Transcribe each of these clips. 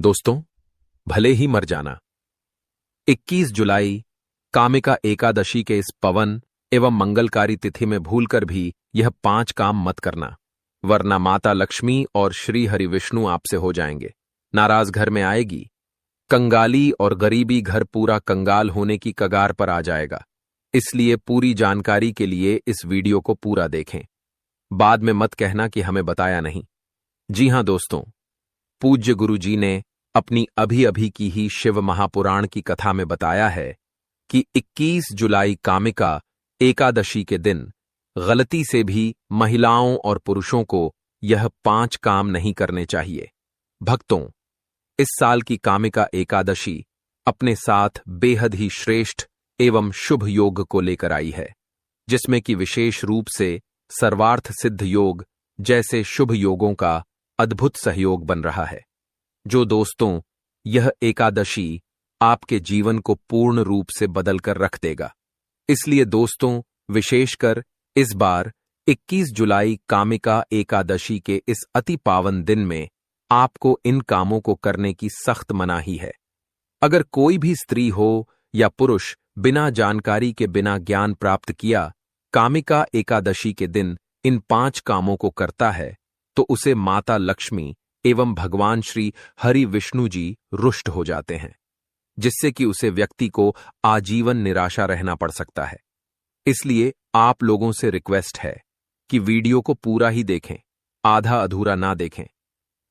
दोस्तों, भले ही मर जाना। 21 जुलाई कामिका एकादशी के इस पवन एवं मंगलकारी तिथि में भूलकर भी यह 5 काम मत करना, वरना माता लक्ष्मी और श्री हरि विष्णु आपसे हो जाएंगे। नाराज घर में आएगी, कंगाली और गरीबी घर पूरा कंगाल होने की कगार पर आ जाएगा। इसलिए पूरी जानकारी के लिए इस वीडियो को पूरा देखें। बाद में मत कहना कि हमें बताया नहीं। जी हां दोस्तों, पूज्य गुरु जी ने अपनी अभी अभी की ही शिव महापुराण की कथा में बताया है कि 21 जुलाई कामिका एकादशी के दिन गलती से भी महिलाओं और पुरुषों को यह 5 काम नहीं करने चाहिए। भक्तों, इस साल की कामिका एकादशी अपने साथ बेहद ही श्रेष्ठ एवं शुभ योग को लेकर आई है, जिसमें कि विशेष रूप से सर्वार्थ सिद्ध योग जैसे शुभ योगों का अद्भुत सहयोग बन रहा है। जो दोस्तों, यह एकादशी आपके जीवन को पूर्ण रूप से बदल कर रख देगा। इसलिए दोस्तों, विशेषकर इस बार 21 जुलाई कामिका एकादशी के इस अति पावन दिन में आपको इन कामों को करने की सख्त मनाही है। अगर कोई भी स्त्री हो या पुरुष बिना जानकारी के, बिना ज्ञान प्राप्त किया कामिका एकादशी के दिन इन 5 कामों को करता है, तो उसे माता लक्ष्मी एवं भगवान श्री हरि विष्णु जी रुष्ट हो जाते हैं, जिससे कि उसे व्यक्ति को आजीवन निराशा रहना पड़ सकता है। इसलिए आप लोगों से रिक्वेस्ट है कि वीडियो को पूरा ही देखें, आधा अधूरा ना देखें।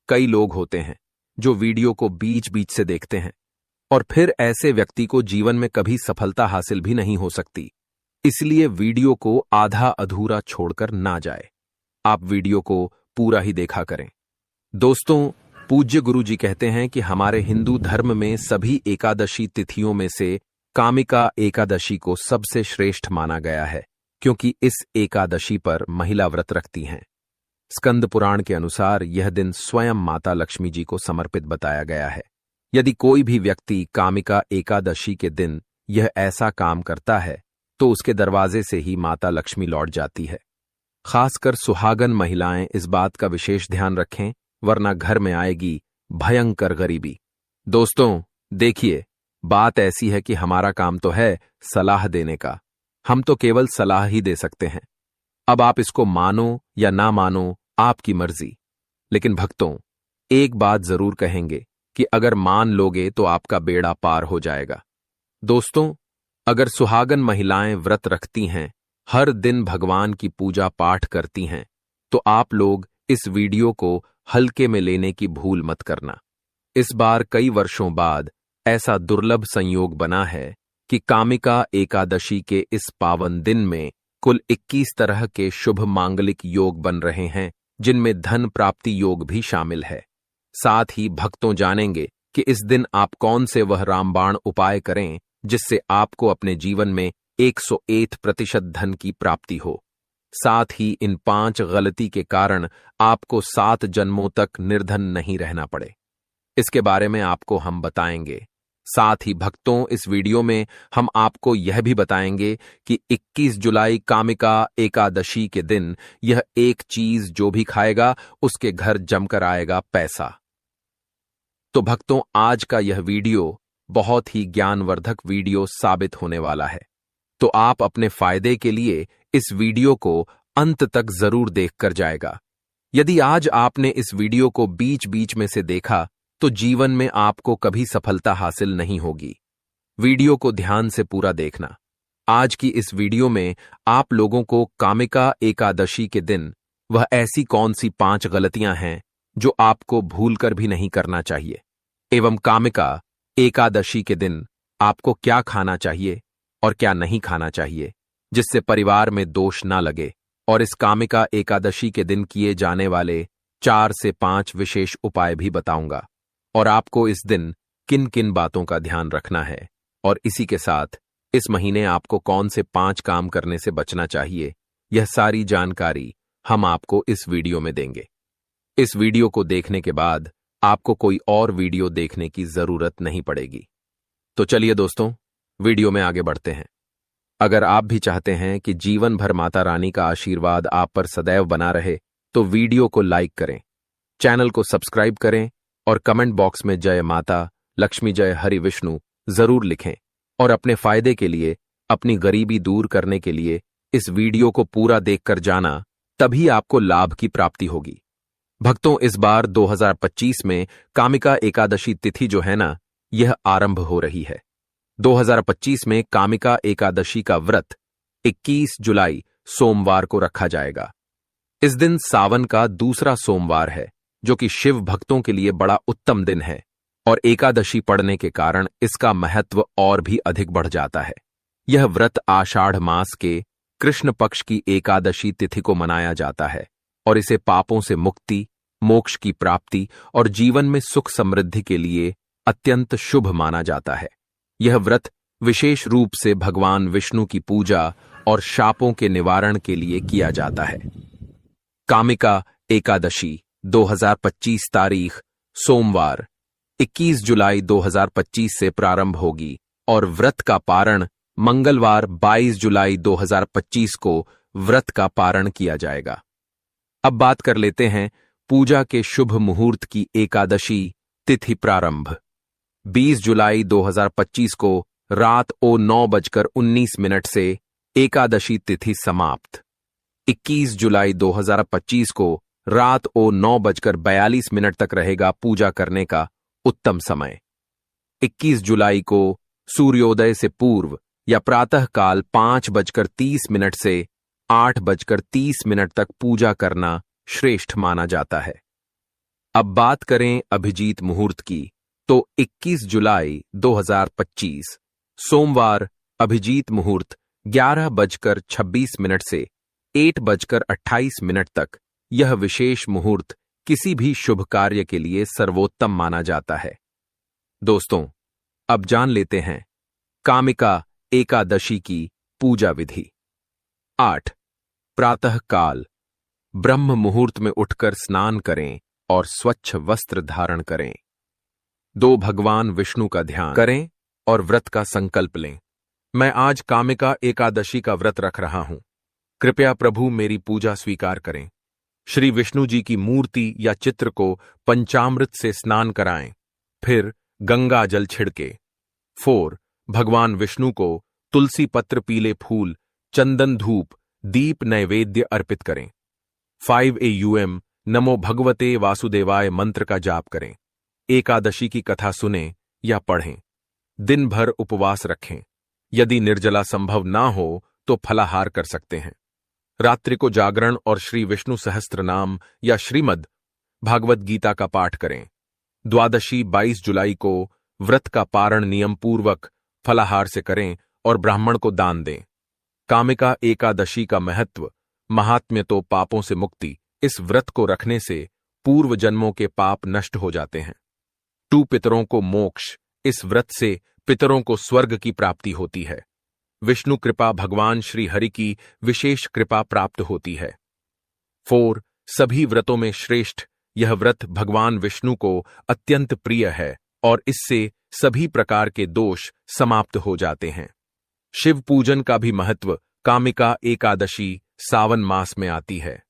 कई लोग होते हैं जो वीडियो को बीच बीच से देखते हैं और फिर ऐसे व्यक्ति को जीवन में कभी सफलता हासिल भी नहीं हो सकती। इसलिए वीडियो को आधा अधूरा छोड़कर ना जाए, आप वीडियो को पूरा ही देखा करें। दोस्तों, पूज्य गुरु जी कहते हैं कि हमारे हिंदू धर्म में सभी एकादशी तिथियों में से कामिका एकादशी को सबसे श्रेष्ठ माना गया है, क्योंकि इस एकादशी पर महिला व्रत रखती हैं। स्कंद पुराण के अनुसार यह दिन स्वयं माता लक्ष्मी जी को समर्पित बताया गया है। यदि कोई भी व्यक्ति कामिका एकादशी के दिन यह ऐसा काम करता है, तो उसके दरवाजे से ही माता लक्ष्मी लौट जाती है। खासकर सुहागन महिलाएं इस बात का विशेष ध्यान रखें, वरना घर में आएगी भयंकर गरीबी। दोस्तों, देखिए, बात ऐसी है कि हमारा काम तो है सलाह देने का, हम तो केवल सलाह ही दे सकते हैं। अब आप इसको मानो या ना मानो, आपकी मर्जी। लेकिन भक्तों, एक बात जरूर कहेंगे कि अगर मान लोगे तो आपका बेड़ा पार हो जाएगा। दोस्तों, अगर सुहागन महिलाएं व्रत रखती हैं, हर दिन भगवान की पूजा पाठ करती हैं, तो आप लोग इस वीडियो को हल्के में लेने की भूल मत करना। इस बार कई वर्षों बाद ऐसा दुर्लभ संयोग बना है कि कामिका एकादशी के इस पावन दिन में कुल 21 तरह के शुभ मांगलिक योग बन रहे हैं, जिनमें धन प्राप्ति योग भी शामिल है। साथ ही भक्तों जानेंगे कि इस दिन आप कौन से वह रामबाण उपाय करें जिससे आपको अपने जीवन में 101% धन की प्राप्ति हो। साथ ही इन 5 गलती के कारण आपको 7 जन्मों तक निर्धन नहीं रहना पड़े, इसके बारे में आपको हम बताएंगे। साथ ही भक्तों, इस वीडियो में हम आपको यह भी बताएंगे कि 21 जुलाई कामिका एकादशी के दिन यह एक चीज जो भी खाएगा उसके घर जमकर आएगा पैसा। तो भक्तों, आज का यह वीडियो बहुत ही ज्ञानवर्धक वीडियो साबित होने वाला है, तो आप अपने फायदे के लिए इस वीडियो को अंत तक जरूर देखकर जाएगा। यदि आज आपने इस वीडियो को बीच बीच में से देखा, तो जीवन में आपको कभी सफलता हासिल नहीं होगी। वीडियो को ध्यान से पूरा देखना। आज की इस वीडियो में आप लोगों को कामिका एकादशी के दिन वह ऐसी कौन सी 5 गलतियां हैं जो आपको भूलकर भी नहीं करना चाहिए, एवं कामिका एकादशी के दिन आपको क्या खाना चाहिए और क्या नहीं खाना चाहिए, जिससे परिवार में दोष ना लगे। और इस कामिका एकादशी के दिन किए जाने वाले 4 से 5 विशेष उपाय भी बताऊंगा, और आपको इस दिन किन किन बातों का ध्यान रखना है, और इसी के साथ इस महीने आपको कौन से 5 काम करने से बचना चाहिए, यह सारी जानकारी हम आपको इस वीडियो में देंगे। इस वीडियो को देखने के बाद आपको कोई और वीडियो देखने की जरूरत नहीं पड़ेगी। तो चलिए दोस्तों, वीडियो में आगे बढ़ते हैं। अगर आप भी चाहते हैं कि जीवन भर माता रानी का आशीर्वाद आप पर सदैव बना रहे, तो वीडियो को लाइक करें, चैनल को सब्सक्राइब करें और कमेंट बॉक्स में जय माता लक्ष्मी जय हरि विष्णु जरूर लिखें। और अपने फायदे के लिए, अपनी गरीबी दूर करने के लिए इस वीडियो को पूरा देखकर जाना, तभी आपको लाभ की प्राप्ति होगी। भक्तों, इस बार 2025 में कामिका एकादशी तिथि जो है ना, यह आरंभ हो रही है। 2025 में कामिका एकादशी का व्रत 21 जुलाई सोमवार को रखा जाएगा। इस दिन सावन का दूसरा सोमवार है, जो कि शिव भक्तों के लिए बड़ा उत्तम दिन है, और एकादशी पड़ने के कारण इसका महत्व और भी अधिक बढ़ जाता है। यह व्रत आषाढ़ मास के कृष्ण पक्ष की एकादशी तिथि को मनाया जाता है, और इसे पापों से मुक्ति, मोक्ष की प्राप्ति और जीवन में सुख समृद्धि के लिए अत्यंत शुभ माना जाता है। यह व्रत विशेष रूप से भगवान विष्णु की पूजा और शापों के निवारण के लिए किया जाता है। कामिका एकादशी 2025 तारीख सोमवार 21 जुलाई 2025 से प्रारंभ होगी और व्रत का पारण मंगलवार 22 जुलाई 2025 को व्रत का पारण किया जाएगा। अब बात कर लेते हैं पूजा के शुभ मुहूर्त की। एकादशी तिथि प्रारंभ 20 जुलाई 2025 को रात 9:19 से एकादशी तिथि समाप्त। 21 जुलाई 2025 को रात 9:42 तक रहेगा पूजा करने का उत्तम समय। 21 जुलाई को सूर्योदय से पूर्व या प्रातः काल 5:30 से 8:30 तक पूजा करना श्रेष्ठ माना जाता है। अब बात करें अभिजीत मुहूर्त की, तो 21 जुलाई 2025 सोमवार अभिजीत मुहूर्त 11:26 से 8:28 तक। यह विशेष मुहूर्त किसी भी शुभ कार्य के लिए सर्वोत्तम माना जाता है। दोस्तों, अब जान लेते हैं कामिका एकादशी की पूजा विधि। 8. प्रातः काल ब्रह्म मुहूर्त में उठकर स्नान करें और स्वच्छ वस्त्र धारण करें। 2. भगवान विष्णु का ध्यान करें और व्रत का संकल्प लें। मैं आज कामिका एकादशी का व्रत रख रहा हूं, कृपया प्रभु मेरी पूजा स्वीकार करें। श्री विष्णु जी की मूर्ति या चित्र को पंचामृत से स्नान कराएं, फिर गंगा जल छिड़के। 4. भगवान विष्णु को तुलसी पत्र, पीले फूल, चंदन, धूप, दीप नैवेद्य अर्पित करें। 5 AUM नमो भगवते वासुदेवाय मंत्र का जाप करें। एकादशी की कथा सुनें या पढ़ें। दिन भर उपवास रखें। यदि निर्जला संभव ना हो तो फलाहार कर सकते हैं। रात्रि को जागरण और श्री विष्णु सहस्त्रनाम या श्रीमद् भागवत गीता का पाठ करें। द्वादशी 22 जुलाई को व्रत का पारण नियम पूर्वक फलाहार से करें और ब्राह्मण को दान दें। कामिका एकादशी का महत्व, महात्म्य तो पापों से मुक्ति। इस व्रत को रखने से पूर्व जन्मों के पाप नष्ट हो जाते हैं। 2 पितरों को मोक्ष, इस व्रत से पितरों को स्वर्ग की प्राप्ति होती है। विष्णु कृपा, भगवान श्री हरि की विशेष कृपा प्राप्त होती है। 4. सभी व्रतों में श्रेष्ठ यह व्रत भगवान विष्णु को अत्यंत प्रिय है और इससे सभी प्रकार के दोष समाप्त हो जाते हैं। शिव पूजन का भी महत्व। कामिका एकादशी सावन मास में आती है।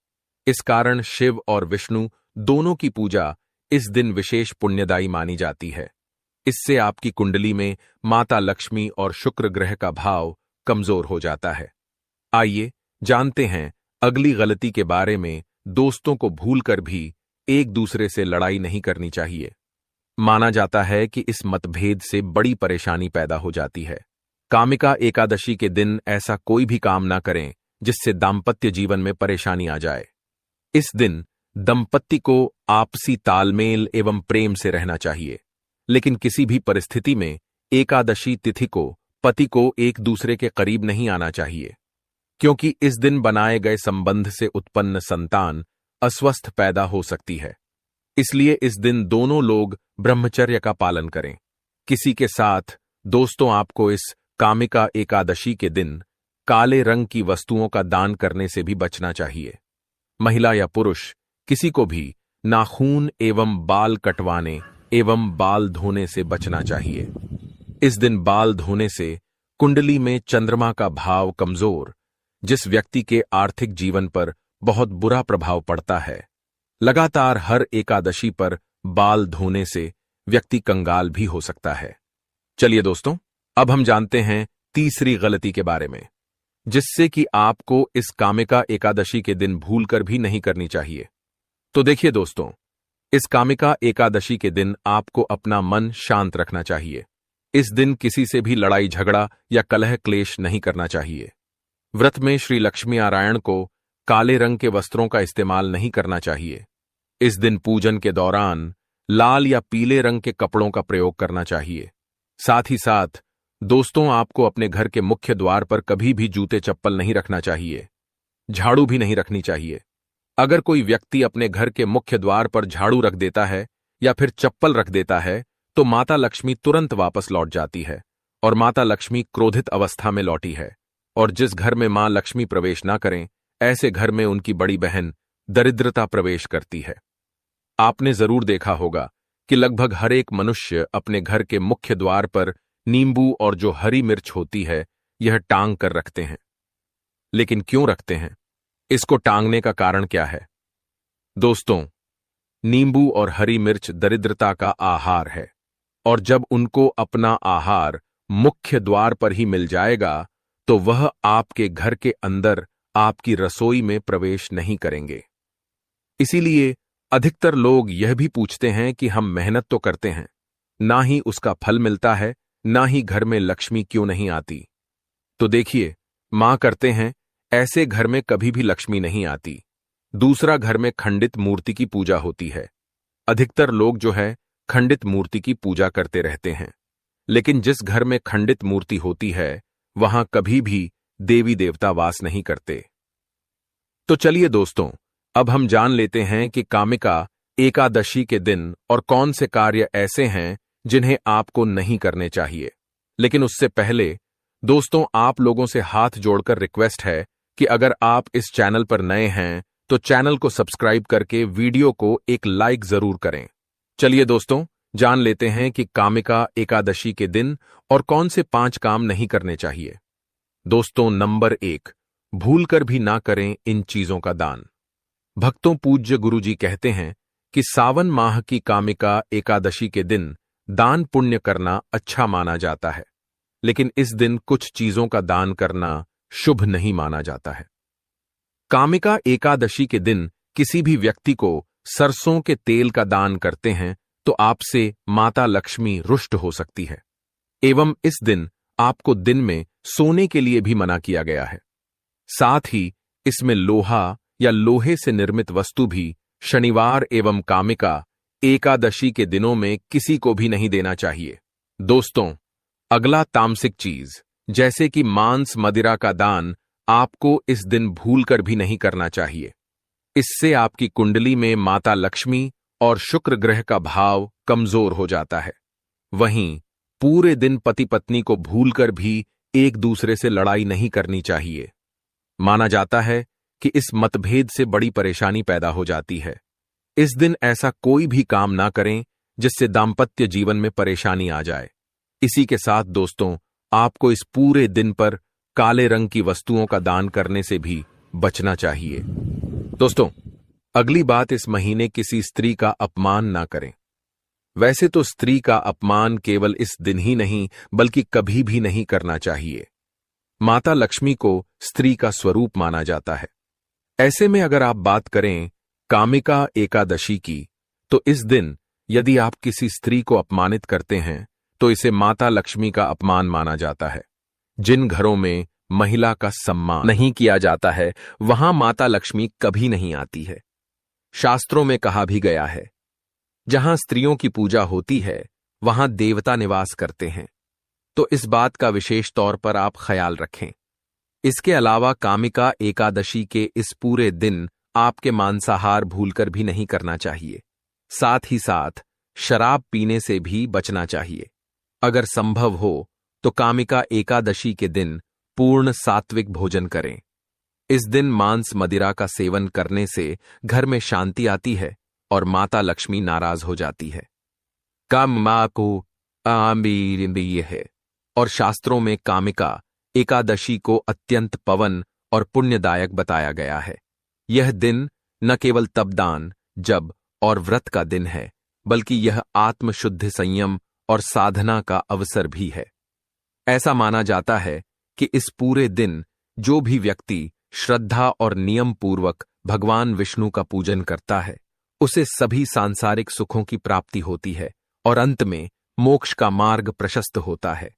इस कारण शिव और विष्णु दोनों की पूजा इस दिन विशेष पुण्यदायी मानी जाती है। इससे आपकी कुंडली में माता लक्ष्मी और शुक्र ग्रह का भाव कमजोर हो जाता है। आइए जानते हैं अगली गलती के बारे में। दोस्तों को भूलकर भी एक दूसरे से लड़ाई नहीं करनी चाहिए। माना जाता है कि इस मतभेद से बड़ी परेशानी पैदा हो जाती है। कामिका एकादशी के दिन ऐसा कोई भी काम ना करें जिससे दाम्पत्य जीवन में परेशानी आ जाए। इस दिन दंपत्ति को आपसी तालमेल एवं प्रेम से रहना चाहिए, लेकिन किसी भी परिस्थिति में एकादशी तिथि को पति को एक दूसरे के करीब नहीं आना चाहिए, क्योंकि इस दिन बनाए गए संबंध से उत्पन्न संतान अस्वस्थ पैदा हो सकती है। इसलिए इस दिन दोनों लोग ब्रह्मचर्य का पालन करें। किसी के साथ दोस्तों, आपको इस कामिका एकादशी के दिन काले रंग की वस्तुओं का दान करने से भी बचना चाहिए। महिला या पुरुष किसी को भी नाखून एवं बाल कटवाने एवं बाल धोने से बचना चाहिए। इस दिन बाल धोने से कुंडली में चंद्रमा का भाव कमजोर, जिस व्यक्ति के आर्थिक जीवन पर बहुत बुरा प्रभाव पड़ता है। लगातार हर एकादशी पर बाल धोने से व्यक्ति कंगाल भी हो सकता है। चलिए दोस्तों, अब हम जानते हैं तीसरी गलती के बारे में, जिससे कि आपको इस कामिका एकादशी के दिन भूलकर भी नहीं करनी चाहिए। तो देखिए दोस्तों, इस कामिका एकादशी के दिन आपको अपना मन शांत रखना चाहिए। इस दिन किसी से भी लड़ाई झगड़ा या कलह क्लेश नहीं करना चाहिए। व्रत में श्री लक्ष्मी नारायण को काले रंग के वस्त्रों का इस्तेमाल नहीं करना चाहिए। इस दिन पूजन के दौरान लाल या पीले रंग के कपड़ों का प्रयोग करना चाहिए। साथ ही साथ दोस्तों, आपको अपने घर के मुख्य द्वार पर कभी भी जूते चप्पल नहीं रखना चाहिए। झाड़ू भी नहीं रखनी चाहिए। अगर कोई व्यक्ति अपने घर के मुख्य द्वार पर झाड़ू रख देता है या फिर चप्पल रख देता है तो माता लक्ष्मी तुरंत वापस लौट जाती है और माता लक्ष्मी क्रोधित अवस्था में लौटी है। और जिस घर में मां लक्ष्मी प्रवेश ना करें, ऐसे घर में उनकी बड़ी बहन दरिद्रता प्रवेश करती है। आपने जरूर देखा होगा कि लगभग हर एक मनुष्य अपने घर के मुख्य द्वार पर नींबू और जो हरी मिर्च होती है यह टांग कर रखते हैं। लेकिन क्यों रखते हैं? इसको टांगने का कारण क्या है? दोस्तों, नींबू और हरी मिर्च दरिद्रता का आहार है, और जब उनको अपना आहार मुख्य द्वार पर ही मिल जाएगा तो वह आपके घर के अंदर आपकी रसोई में प्रवेश नहीं करेंगे। इसीलिए अधिकतर लोग यह भी पूछते हैं कि हम मेहनत तो करते हैं, ना ही उसका फल मिलता है, ना ही घर में लक्ष्मी क्यों नहीं आती। तो देखिए, मां करते हैं, ऐसे घर में कभी भी लक्ष्मी नहीं आती। दूसरा, घर में खंडित मूर्ति की पूजा होती है। अधिकतर लोग जो है खंडित मूर्ति की पूजा करते रहते हैं, लेकिन जिस घर में खंडित मूर्ति होती है वहां कभी भी देवी देवता वास नहीं करते। तो चलिए दोस्तों, अब हम जान लेते हैं कि कामिका एकादशी के दिन और कौन से कार्य ऐसे हैं जिन्हें आपको नहीं करने चाहिए। लेकिन उससे पहले दोस्तों, आप लोगों से हाथ जोड़कर रिक्वेस्ट है कि अगर आप इस चैनल पर नए हैं तो चैनल को सब्सक्राइब करके वीडियो को एक लाइक जरूर करें। चलिए दोस्तों, जान लेते हैं कि कामिका एकादशी के दिन और कौन से 5 काम नहीं करने चाहिए। दोस्तों, नंबर 1, भूलकर भी ना करें इन चीजों का दान। भक्तों, पूज्य गुरुजी कहते हैं कि सावन माह की कामिका एकादशी के दिन दान पुण्य करना अच्छा माना जाता है, लेकिन इस दिन कुछ चीजों का दान करना शुभ नहीं माना जाता है। कामिका एकादशी के दिन किसी भी व्यक्ति को सरसों के तेल का दान करते हैं तो आपसे माता लक्ष्मी रुष्ट हो सकती है, एवं इस दिन आपको दिन में सोने के लिए भी मना किया गया है। साथ ही इसमें लोहा या लोहे से निर्मित वस्तु भी शनिवार एवं कामिका एकादशी के दिनों में किसी को भी नहीं देना चाहिए। दोस्तों, अगला तामसिक चीज जैसे कि मांस मदिरा का दान आपको इस दिन भूलकर भी नहीं करना चाहिए। इससे आपकी कुंडली में माता लक्ष्मी और शुक्र ग्रह का भाव कमजोर हो जाता है। वहीं पूरे दिन पति पत्नी को भूलकर भी एक दूसरे से लड़ाई नहीं करनी चाहिए। माना जाता है कि इस मतभेद से बड़ी परेशानी पैदा हो जाती है। इस दिन ऐसा कोई भी काम ना करें जिससे दाम्पत्य जीवन में परेशानी आ जाए। इसी के साथ दोस्तों, आपको इस पूरे दिन पर काले रंग की वस्तुओं का दान करने से भी बचना चाहिए। दोस्तों, अगली बात, इस महीने किसी स्त्री का अपमान ना करें। वैसे तो स्त्री का अपमान केवल इस दिन ही नहीं बल्कि कभी भी नहीं करना चाहिए। माता लक्ष्मी को स्त्री का स्वरूप माना जाता है। ऐसे में अगर आप बात करें कामिका एकादशी की, तो इस दिन यदि आप किसी स्त्री को अपमानित करते हैं तो इसे माता लक्ष्मी का अपमान माना जाता है। जिन घरों में महिला का सम्मान नहीं किया जाता है वहां माता लक्ष्मी कभी नहीं आती है। शास्त्रों में कहा भी गया है, जहां स्त्रियों की पूजा होती है वहां देवता निवास करते हैं। तो इस बात का विशेष तौर पर आप ख्याल रखें। इसके अलावा कामिका एकादशी के इस पूरे दिन आपके मांसाहार भूलकर भी नहीं करना चाहिए। साथ ही साथ शराब पीने से भी बचना चाहिए। अगर संभव हो तो कामिका एकादशी के दिन पूर्ण सात्विक भोजन करें। इस दिन मांस मदिरा का सेवन करने से घर में शांति आती है और माता लक्ष्मी नाराज हो जाती है। काम मां को आंबी है, और शास्त्रों में कामिका एकादशी को अत्यंत पवन और पुण्यदायक बताया गया है। यह दिन न केवल तपदान, जप और व्रत का दिन है, बल्कि यह आत्मशुद्धि, संयम और साधना का अवसर भी है। ऐसा माना जाता है कि इस पूरे दिन जो भी व्यक्ति श्रद्धा और नियम पूर्वक भगवान विष्णु का पूजन करता है, उसे सभी सांसारिक सुखों की प्राप्ति होती है और अंत में मोक्ष का मार्ग प्रशस्त होता है।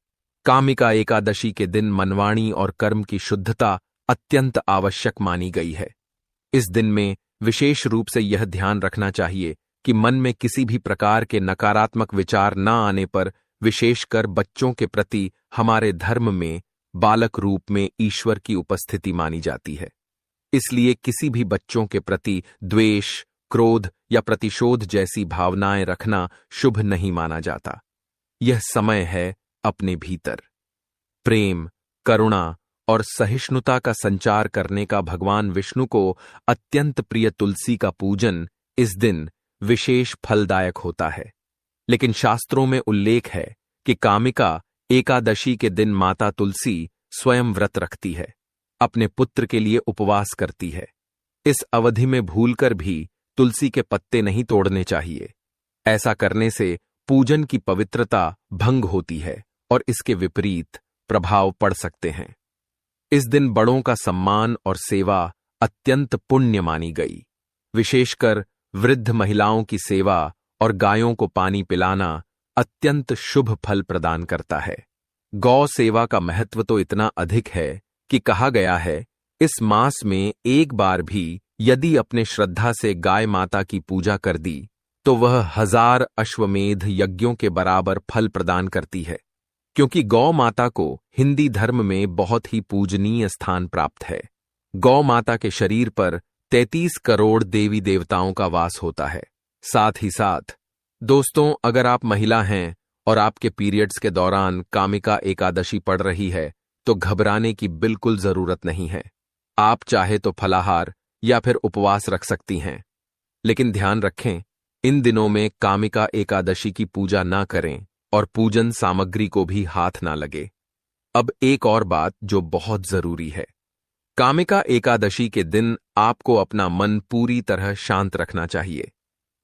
कामिका एकादशी के दिन मनवाणी और कर्म की शुद्धता अत्यंत आवश्यक मानी गई है। इस दिन में विशेष रूप से यह ध्यान रखना चाहिए कि मन में किसी भी प्रकार के नकारात्मक विचार न आने पर, विशेषकर बच्चों के प्रति हमारे धर्म में बालक रूप में ईश्वर की उपस्थिति मानी जाती है। इसलिए किसी भी बच्चों के प्रति द्वेष, क्रोध या प्रतिशोध जैसी भावनाएं रखना शुभ नहीं माना जाता। यह समय है अपने भीतर प्रेम, करुणा और सहिष्णुता का संचार करने का। भगवान विष्णु को अत्यंत प्रिय तुलसी का पूजन इस दिन विशेष फलदायक होता है। लेकिन शास्त्रों में उल्लेख है कि कामिका एकादशी के दिन माता तुलसी स्वयं व्रत रखती है, अपने पुत्र के लिए उपवास करती है। इस अवधि में भूलकर भी तुलसी के पत्ते नहीं तोड़ने चाहिए। ऐसा करने से पूजन की पवित्रता भंग होती है और इसके विपरीत प्रभाव पड़ सकते हैं। इस दिन बड़ों का सम्मान और सेवा अत्यंत पुण्य मानी गई। विशेषकर वृद्ध महिलाओं की सेवा और गायों को पानी पिलाना अत्यंत शुभ फल प्रदान करता है। गौ सेवा का महत्व तो इतना अधिक है कि कहा गया है, इस मास में एक बार भी यदि अपने श्रद्धा से गाय माता की पूजा कर दी तो वह 1000 अश्वमेध यज्ञों के बराबर फल प्रदान करती है। क्योंकि गौ माता को हिंदी धर्म में बहुत ही पूजनीय स्थान प्राप्त है। गौ माता के शरीर पर 33 करोड़ देवी देवताओं का वास होता है। साथ ही साथ दोस्तों, अगर आप महिला हैं और आपके पीरियड्स के दौरान कामिका एकादशी पड़ रही है तो घबराने की बिल्कुल जरूरत नहीं है। आप चाहे तो फलाहार या फिर उपवास रख सकती हैं। लेकिन ध्यान रखें, इन दिनों में कामिका एकादशी की पूजा ना करें और पूजन सामग्री को भी हाथ ना लगे। अब एक और बात जो बहुत जरूरी है, कामिका एकादशी के दिन आपको अपना मन पूरी तरह शांत रखना चाहिए।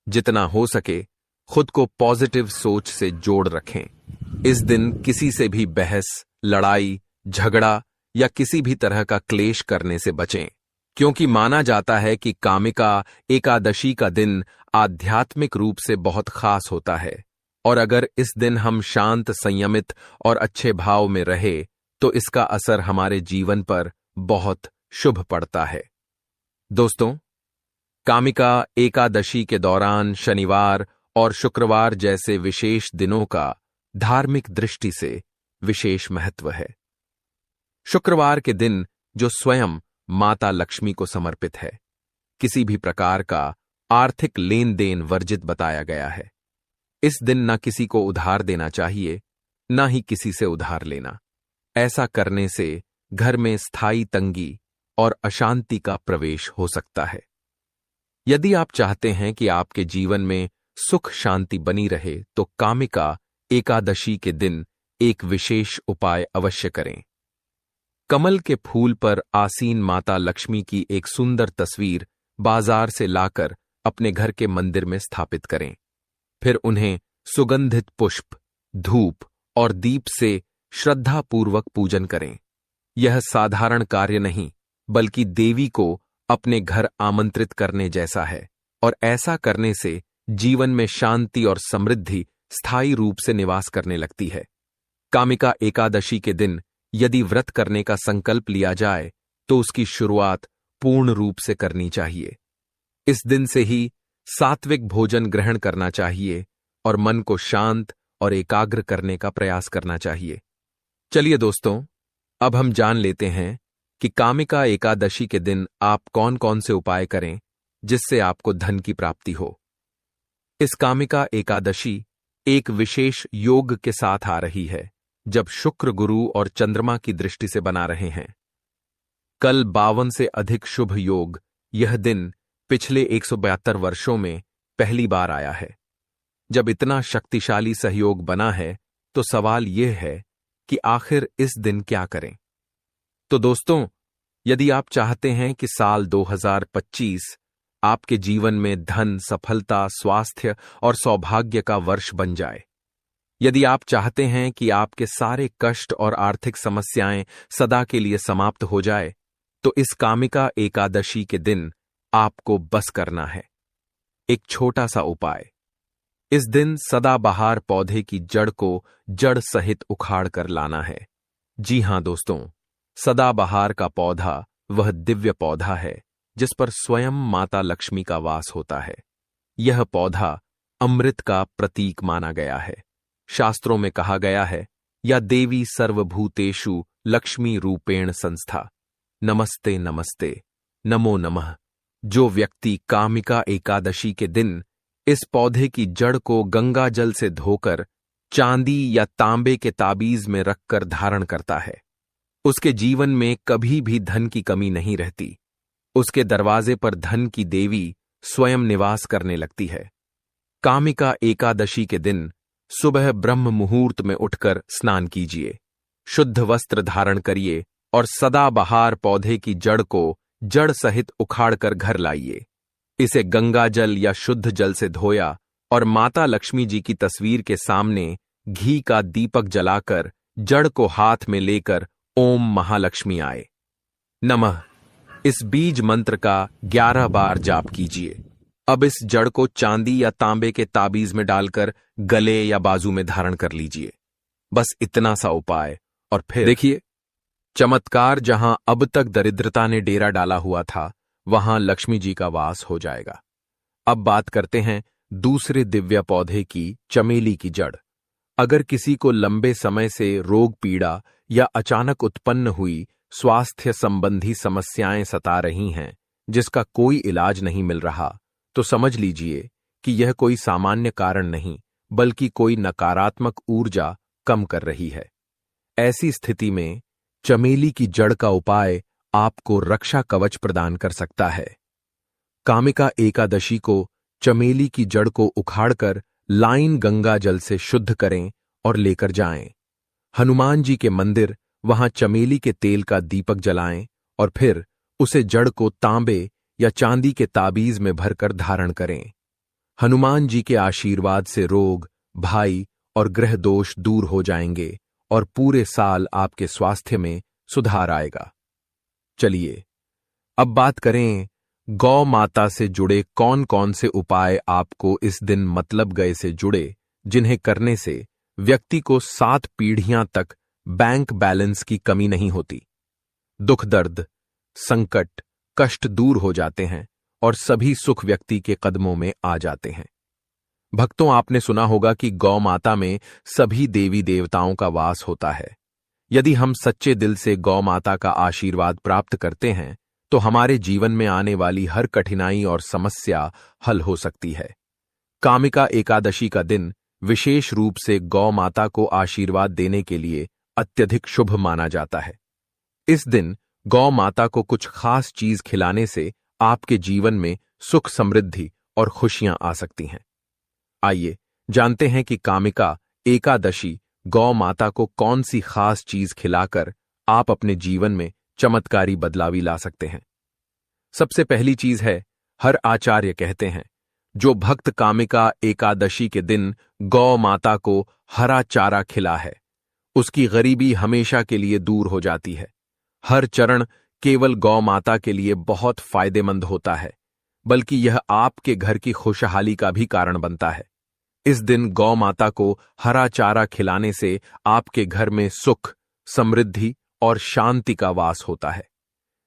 जितना हो सके खुद को पॉजिटिव सोच से जोड़ रखें। इस दिन किसी से भी बहस, लड़ाई, झगड़ा या किसी भी तरह का क्लेश करने से बचें, क्योंकि माना जाता है कि कामिका एकादशी का दिन आध्यात्मिक रूप से बहुत खास होता है और अगर इस दिन हम शांत, संयमित और अच्छे भाव में रहे तो इसका असर हमारे जीवन पर बहुत शुभ पड़ता है। दोस्तों, कामिका एकादशी के दौरान शनिवार और शुक्रवार जैसे विशेष दिनों का धार्मिक दृष्टि से विशेष महत्व है। शुक्रवार के दिन जो स्वयं माता लक्ष्मी को समर्पित है, किसी भी प्रकार का आर्थिक लेन देन वर्जित बताया गया है। इस दिन न किसी को उधार देना चाहिए, न ही किसी से उधार लेना। ऐसा करने से घर में स्थायी तंगी और अशांति का प्रवेश हो सकता है। यदि आप चाहते हैं कि आपके जीवन में सुख शांति बनी रहे तो कामिका एकादशी के दिन एक विशेष उपाय अवश्य करें। कमल के फूल पर आसीन माता लक्ष्मी की एक सुंदर तस्वीर बाजार से लाकर अपने घर के मंदिर में स्थापित करें। फिर उन्हें सुगंधित पुष्प, धूप और दीप से श्रद्धापूर्वक पूजन करें। यह साधारण कार्य नहीं, बल्कि देवी को अपने घर आमंत्रित करने जैसा है और ऐसा करने से जीवन में शांति और समृद्धि स्थायी रूप से निवास करने लगती है। कामिका एकादशी के दिन यदि व्रत करने का संकल्प लिया जाए तो उसकी शुरुआत पूर्ण रूप से करनी चाहिए। इस दिन से ही सात्विक भोजन ग्रहण करना चाहिए और मन को शांत और एकाग्र करने का प्रयास करना चाहिए। चलिए दोस्तों, अब हम जान लेते हैं कि कामिका एकादशी के दिन आप कौन कौन से उपाय करें जिससे आपको धन की प्राप्ति हो। इस कामिका एकादशी एक विशेष योग के साथ आ रही है, जब शुक्र, गुरु और चंद्रमा की दृष्टि से बना रहे हैं। कल 52 से अधिक शुभ योग यह दिन पिछले 172 वर्षों में पहली बार आया है। जब इतना शक्तिशाली सहयोग बना है तो सवाल यह है कि आखिर इस दिन क्या करें। तो दोस्तों, यदि आप चाहते हैं कि साल 2025 आपके जीवन में धन, सफलता, स्वास्थ्य और सौभाग्य का वर्ष बन जाए। यदि आप चाहते हैं कि आपके सारे कष्ट और आर्थिक समस्याएं सदा के लिए समाप्त हो जाए, तो इस कामिका एकादशी के दिन आपको बस करना है। एक छोटा सा उपाय। इस दिन सदाबहार पौधे की जड़ को जड़ सहित उखाड़ कर लाना है। जी हां दोस्तों, सदाबहार का पौधा वह दिव्य पौधा है जिस पर स्वयं माता लक्ष्मी का वास होता है। यह पौधा अमृत का प्रतीक माना गया है। शास्त्रों में कहा गया है, या देवी सर्वभूतेषु लक्ष्मी रूपेण संस्था, नमस्ते नमस्ते, नमो नमः। जो व्यक्ति कामिका एकादशी के दिन इस पौधे की जड़ को गंगा जल से धोकर चांदी या तांबे के ताबीज में रखकर धारण करता है, उसके जीवन में कभी भी धन की कमी नहीं रहती। उसके दरवाजे पर धन की देवी स्वयं निवास करने लगती है। कामिका एकादशी के दिन सुबह ब्रह्म मुहूर्त में उठकर स्नान कीजिए, शुद्ध वस्त्र धारण करिए और सदाबहार पौधे की जड़ को जड़ सहित उखाड़कर घर लाइए। इसे गंगा जल या शुद्ध जल से धोया और माता लक्ष्मी जी की तस्वीर के सामने घी का दीपक जलाकर जड़ को हाथ में लेकर ओम महालक्ष्मी आए नमः इस बीज मंत्र का 11 बार जाप कीजिए। अब इस जड़ को चांदी या तांबे के ताबीज में डालकर गले या बाजू में धारण कर लीजिए। बस इतना सा उपाय और फिर देखिए, चमत्कार। जहां अब तक दरिद्रता ने डेरा डाला हुआ था, वहां लक्ष्मी जी का वास हो जाएगा। अब बात करते हैं दूसरे दिव्य पौधे की, चमेली की जड़। अगर किसी को लंबे समय से रोग पीड़ा या अचानक उत्पन्न हुई स्वास्थ्य संबंधी समस्याएं सता रही हैं, जिसका कोई इलाज नहीं मिल रहा, तो समझ लीजिए कि यह कोई सामान्य कारण नहीं, बल्कि कोई नकारात्मक ऊर्जा कम कर रही है। ऐसी स्थिति में चमेली की जड़ का उपाय आपको रक्षा कवच प्रदान कर सकता है। कामिका एकादशी को चमेली की जड़ को उखाड़कर लाइन गंगा जल से शुद्ध करें और लेकर जाएं। हनुमान जी के मंदिर वहां चमेली के तेल का दीपक जलाएं और फिर उसे जड़ को तांबे या चांदी के ताबीज में भरकर धारण करें। हनुमान जी के आशीर्वाद से रोग, भाई और ग्रह दोष दूर हो जाएंगे और पूरे साल आपके स्वास्थ्य में सुधार आएगा। चलिए अब बात करें गौ माता से जुड़े कौन कौन से उपाय आपको इस दिन मतलब गए से जुड़े, जिन्हें करने से व्यक्ति को 7 पीढ़ियां तक बैंक बैलेंस की कमी नहीं होती। दुख दर्द, संकट, कष्ट दूर हो जाते हैं और सभी सुख व्यक्ति के कदमों में आ जाते हैं। भक्तों, आपने सुना होगा कि गौ माता में सभी देवी देवताओं का वास होता है। यदि हम सच्चे दिल से गौ माता का आशीर्वाद प्राप्त करते हैं, तो हमारे जीवन में आने वाली हर कठिनाई और समस्या हल हो सकती है। कामिका एकादशी का दिन विशेष रूप से गौ माता को आशीर्वाद देने के लिए अत्यधिक शुभ माना जाता है। इस दिन गौ माता को कुछ खास चीज खिलाने से आपके जीवन में सुख, समृद्धि और खुशियां आ सकती हैं। आइए जानते हैं कि कामिका एकादशी गौ माता को कौन सी खास चीज खिलाकर आप अपने जीवन में चमत्कारी बदलावी ला सकते हैं। सबसे पहली चीज है, हर आचार्य कहते हैं, जो भक्त कामिका एकादशी के दिन गौ माता को हरा चारा खिला है, उसकी गरीबी हमेशा के लिए दूर हो जाती है। हर चरण केवल गौ माता के लिए बहुत फायदेमंद होता है, बल्कि यह आपके घर की खुशहाली का भी कारण बनता है। इस दिन गौ माता को हरा चारा खिलाने से आपके घर में सुख, समृद्धि और शांति का वास होता है।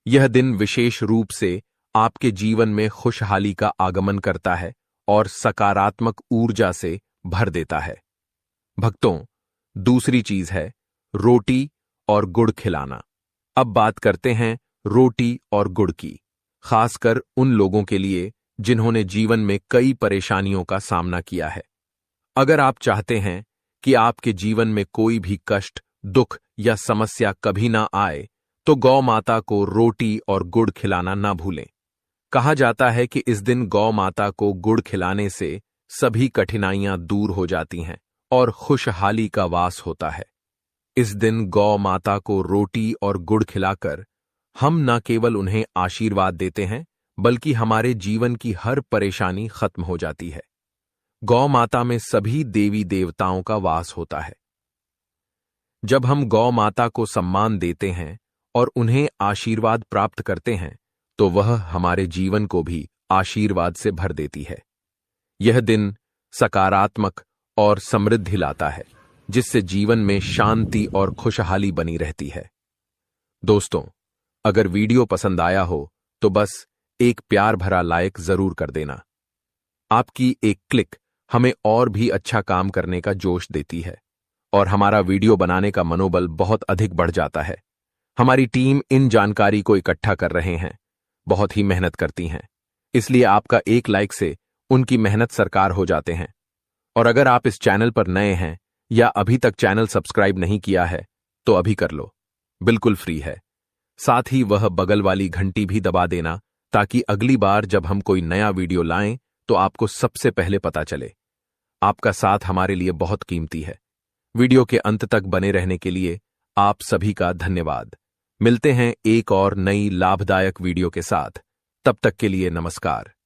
यह दिन विशेष रूप से आपके जीवन में खुशहाली का आगमन करता है और सकारात्मक ऊर्जा से भर देता है। भक्तों, दूसरी चीज है रोटी और गुड़ खिलाना। अब बात करते हैं रोटी और गुड़ की, खासकर उन लोगों के लिए जिन्होंने जीवन में कई परेशानियों का सामना किया है। अगर आप चाहते हैं कि आपके जीवन में कोई भी कष्ट, दुख या समस्या कभी ना आए, तो गौ माता को रोटी और गुड़ खिलाना ना भूलें। कहा जाता है कि इस दिन गौ माता को गुड़ खिलाने से सभी कठिनाइयां दूर हो जाती हैं और खुशहाली का वास होता है। इस दिन गौ माता को रोटी और गुड़ खिलाकर हम न केवल उन्हें आशीर्वाद देते हैं, बल्कि हमारे जीवन की हर परेशानी खत्म हो जाती है। गौ माता में सभी देवी देवताओं का वास होता है। जब हम गौ माता को सम्मान देते हैं और उन्हें आशीर्वाद प्राप्त करते हैं, तो वह हमारे जीवन को भी आशीर्वाद से भर देती है। यह दिन सकारात्मक और समृद्धि लाता है, जिससे जीवन में शांति और खुशहाली बनी रहती है। दोस्तों, अगर वीडियो पसंद आया हो तो बस एक प्यार भरा लाइक जरूर कर देना। आपकी एक क्लिक हमें और भी अच्छा काम करने का जोश देती है और हमारा वीडियो बनाने का मनोबल बहुत अधिक बढ़ जाता है। हमारी टीम इन जानकारी को इकट्ठा कर रहे हैं, बहुत ही मेहनत करती हैं, इसलिए आपका एक लाइक से उनकी मेहनत साकार हो जाते हैं। और अगर आप इस चैनल पर नए हैं या अभी तक चैनल सब्सक्राइब नहीं किया है तो अभी कर लो, बिल्कुल फ्री है। साथ ही वह बगल वाली घंटी भी दबा देना, ताकि अगली बार जब हम कोई नया वीडियो लाएं तो आपको सबसे पहले पता चले। आपका साथ हमारे लिए बहुत कीमती है। वीडियो के अंत तक बने रहने के लिए आप सभी का धन्यवाद। मिलते हैं एक और नई लाभदायक वीडियो के साथ। तब तक के लिए नमस्कार।